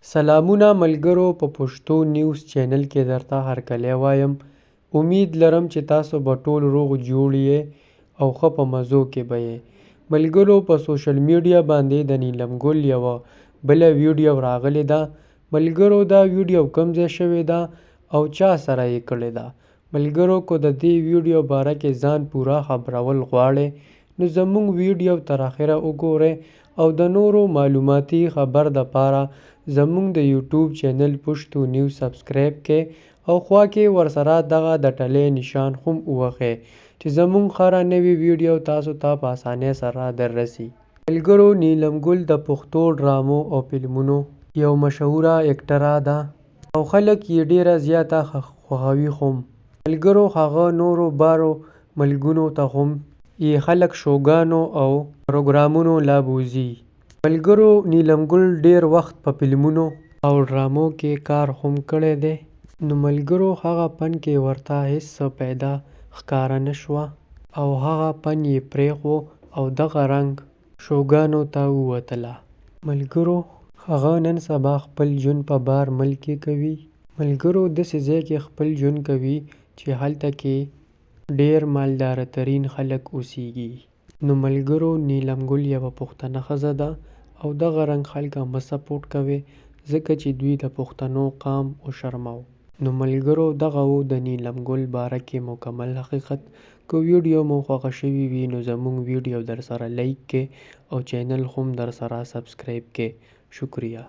سلامونه ملګرو، په پښتو نیوز چینل کې درته هرکلی وایم. امید لرم چې تاسو به ټول روغ جوړ یې او ښه په مزو کې به یې. ملګرو، په سوشل میډیا باندې د نیلم ګل یوه بله ویډیو راغلې ده. ملګرو، دا ویډیو کوم ځای شوې ده او چا سره یې کړې ده؟ ملګرو، که د دې ویډیو باره کې ځان پوره خبرول غواړئ نو زموږ ویډیو تر اخره وګورئ او د نورو معلوماتي خبر دپاره زموږ د یوټیوب چینل پښتو نیوز سبسکرایب کړئ او خوا کې ورسره دغه د ټلۍ نشان هم ووهئ چې زموږ هره نوې ویډیو تاسو ته په اسانۍ سره در رسي. ملګرو، نیلم ګل د پښتو ډرامو او فلمونو یو مشهوره اکټره ده او خلک یې ډیره زیاته خوښوي هم. ملګرو، هغه نورو بارو ملکونو ته هم یې خلک شوګانو او پروګرامونو لا بوځي. ملګرو، نیلم ګل ډیر وخت په فلمونو او ډرامو کې کار هم کړی دی، نو ملګرو هغه فن کې ورته هیڅ څه پیدا ښکاره نه شوه او هغه فن یې پرېښود او دغه رنګ شوګانو ته ووتله. ملګرو، هغه نن سبا خپل ژوند په بار ملک کې کوي. ملګرو، داسې ځای کې خپل ژوند کوي چې هلته کې ډیر مالداره ترین خلک اوسیږي. نو ملګرو، نیلم ګل یوه پښتنه ښځه ده او دغه رنګ خلک مه سپورټ کوئ ځکه چې دوی د پښتنو قام وشرموه. نو ملګرو، دغه و د نیلم ګل باره کې مکمل حقیقت. که ویډیو مو خوښه شوې وي نو زموږ ویډیو در سره لایک کړئ او چینل هم در سره سبسکرایب کړئ. شکریه.